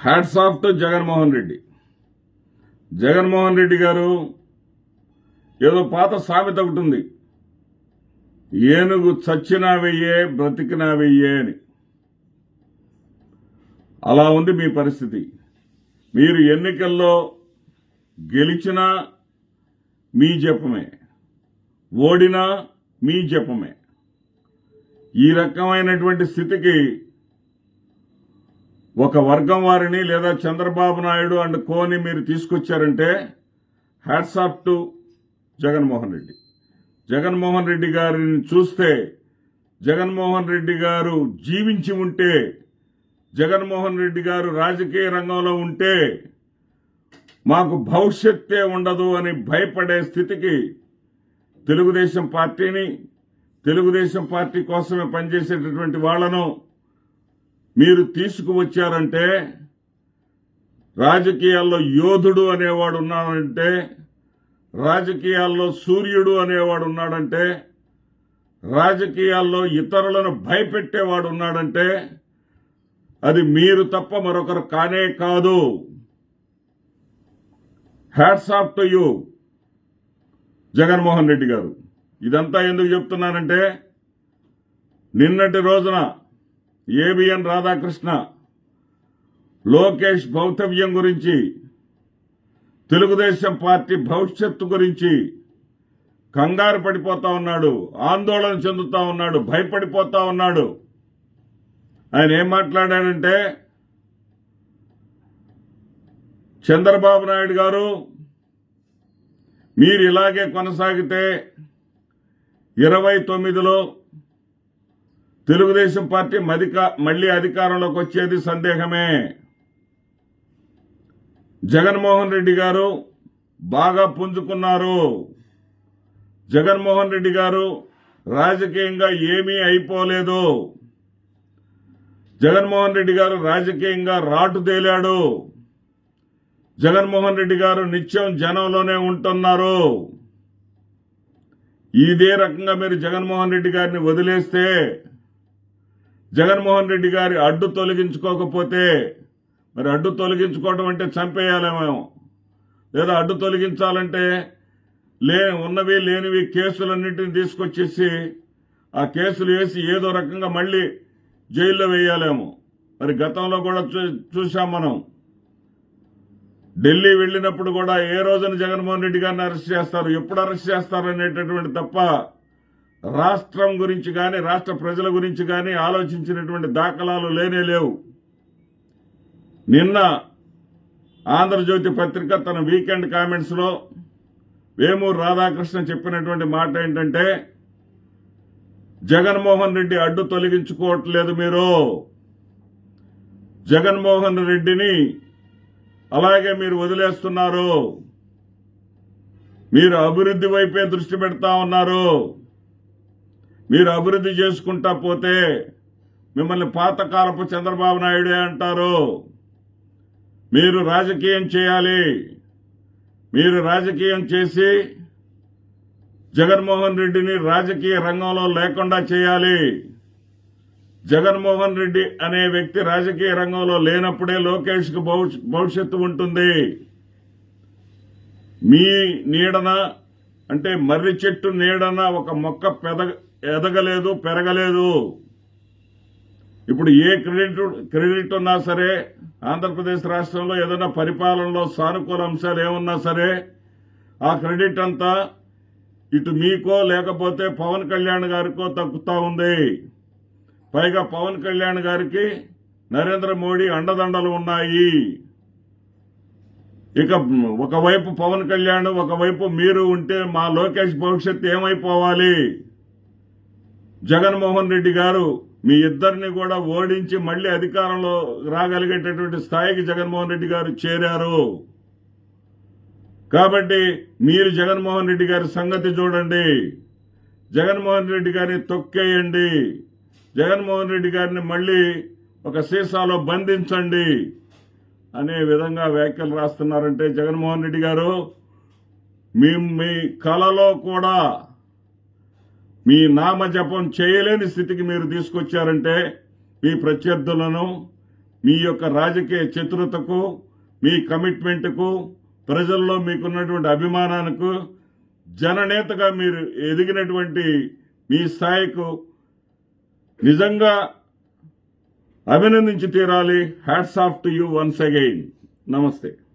Hats off to Jaganmohan Reddy. Jaganmohan Reddy గారు ఏదో పాత సామెత ఒకటి ఉంది, ఏనుగు చచ్చినా వెయ్యే బ్రతికినా వెయ్యే అని. అలా ఉంది మీ పరిస్థితి. మీరు ఎన్నికల్లో గెలిచినా మీ జపమే, ఓడినా మీ జపమే. ఈ రకమైనటువంటి స్థితికి ఒక వర్గం వారిని లేదా చంద్రబాబు నాయుడు అండ్ కోని మీరు తీసుకొచ్చారంటే hats off to Jaganmohan Reddy. Jaganmohan Reddy గారిని చూస్తే, జగన్మోహన్ రెడ్డి గారు జీవించి ఉంటే, జగన్మోహన్ రెడ్డి గారు రాజకీయ రంగంలో ఉంటే మాకు భవిష్యత్తే ఉండదు అని భయపడే స్థితికి తెలుగుదేశం పార్టీని, తెలుగుదేశం పార్టీ కోసమే పనిచేసేటటువంటి వాళ్లను మీరు తీసుకువచ్చారంటే, రాజకీయాల్లో యోధుడు అనేవాడు ఉన్నాడంటే, రాజకీయాల్లో సూర్యుడు అనేవాడు ఉన్నాడంటే, రాజకీయాల్లో ఇతరులను భయపెట్టేవాడు ఉన్నాడంటే అది మీరు తప్ప మరొకరు కానే కాదు. Hats off to you Jaganmohan Reddy గారు. ఇదంతా ఎందుకు చెప్తున్నానంటే, నిన్నటి రోజున ఏబిఎన్ రాధాకృష్ణ లోకేష్ భౌతవ్యం గురించి, తెలుగుదేశం పార్టీ భవిష్యత్తు గురించి కంగారు పడిపోతా ఉన్నాడు, ఆందోళన చెందుతా ఉన్నాడు, భయపడిపోతా ఉన్నాడు. ఆయన ఏం మాట్లాడాడంటే, చంద్రబాబు నాయుడు గారు మీరు ఇలాగే కొనసాగితే 29లో తెలుగుదేశం పార్టీ మళ్లీ అధికారంలోకి వచ్చేది సందేహమే. జగన్మోహన్ రెడ్డి గారు బాగా పుంజుకున్నారు. జగన్మోహన్ రెడ్డి గారు రాజకీయంగా ఏమీ అయిపోలేదు. జగన్మోహన్ రెడ్డి గారు రాజకీయంగా రాటు తేలాడు. జగన్మోహన్ రెడ్డి గారు నిత్యం జనంలోనే ఉంటున్నారు. ఇదే రకంగా మీరు జగన్మోహన్ రెడ్డి గారిని వదిలేస్తే, జగన్మోహన్ రెడ్డి గారి అడ్డు తొలగించుకోకపోతే, మరి అడ్డు తొలగించుకోవడం అంటే చంపేయాలేమో, లేదా అడ్డు తొలగించాలంటే ఉన్నవి లేనివి కేసులన్నింటినీ తీసుకొచ్చేసి ఆ కేసులు వేసి ఏదో రకంగా మళ్ళీ జైల్లో వేయాలేమో. మరి గతంలో కూడా చూశాం మనం. ఢిల్లీ వెళ్ళినప్పుడు కూడా ఏ రోజున జగన్మోహన్ రెడ్డి గారిని అరెస్ట్ చేస్తారు, ఎప్పుడు అరెస్ట్ చేస్తారు అనేటటువంటి తప్ప రాష్ట్రం గురించి కానీ, రాష్ట్ర ప్రజల గురించి కానీ ఆలోచించినటువంటి దాఖలాలు లేనే లేవు. నిన్న ఆంధ్రజ్యోతి పత్రిక తన వీకెండ్ కామెంట్స్ లో వేమూరు రాధాకృష్ణ చెప్పినటువంటి మాట ఏంటంటే, జగన్మోహన్ రెడ్డి అడ్డు తొలగించుకోవట్లేదు, మీరు జగన్మోహన్ రెడ్డిని అలాగే మీరు వదిలేస్తున్నారు, మీరు అభివృద్ధి వైపే దృష్టి పెడతా ఉన్నారు. మీరు అభివృద్ధి చేసుకుంటా పోతే మిమ్మల్ని పాతకాలపు చంద్రబాబు నాయుడే అంటారు. మీరు రాజకీయం చేయాలి. మీరు రాజకీయం చేసి జగన్మోహన్ రెడ్డిని రాజకీయ రంగంలో లేకుండా చేయాలి. జగన్మోహన్ రెడ్డి అనే వ్యక్తి రాజకీయ రంగంలో లేనప్పుడే లోకేష్ కు భవిష్యత్తు ఉంటుంది. మీ నీడన అంటే మర్రి చెట్టు నీడన ఒక మొక్క ఎదగలేదు, పెరగలేదు. ఇప్పుడు ఏ క్రెడిట్ ఉన్నా సరే, ఆంధ్రప్రదేశ్ రాష్ట్రంలో ఏదైనా పరిపాలనలో సానుకూల అంశాలు ఏమున్నా సరే ఆ క్రెడిట్ అంతా ఇటు మీకో లేకపోతే పవన్ కళ్యాణ్ గారికో తగ్గుతా ఉంది. పైగా పవన్ కళ్యాణ్ గారికి నరేంద్ర మోడీ అండదండలు ఉన్నాయి. ఇక ఒకవైపు పవన్ కళ్యాణ్, ఒకవైపు మీరు ఉంటే మా లోకేష్ భవిష్యత్తు ఏమైపోవాలి? జగన్మోహన్ రెడ్డి గారు మీ ఇద్దరిని కూడా ఓడించి మళ్లీ అధికారంలో రాగలిగేటటువంటి స్థాయికి జగన్మోహన్ రెడ్డి గారు చేరారు. కాబట్టి మీరు జగన్మోహన్ రెడ్డి గారి సంగతి చూడండి. జగన్మోహన్ రెడ్డి గారిని తొక్కేయండి. జగన్మోహన్ రెడ్డి గారిని మళ్లీ ఒక సీసాలో బంధించండి అనే విధంగా వ్యాఖ్యలు రాస్తున్నారంటే, జగన్మోహన్ రెడ్డి గారు మీ కలలో కూడా మీ నామజపం చేయలేని స్థితికి మీరు తీసుకొచ్చారంటే, మీ ప్రత్యర్థులను మీ యొక్క రాజకీయ చతురతకు, మీ కమిట్మెంట్కు, ప్రజల్లో మీకున్నటువంటి అభిమానానికి, జననేతగా మీరు ఎదిగినటువంటి మీ స్థాయికు నిజంగా అభినందించి తీరాలి. Hats off to you once again. నమస్తే.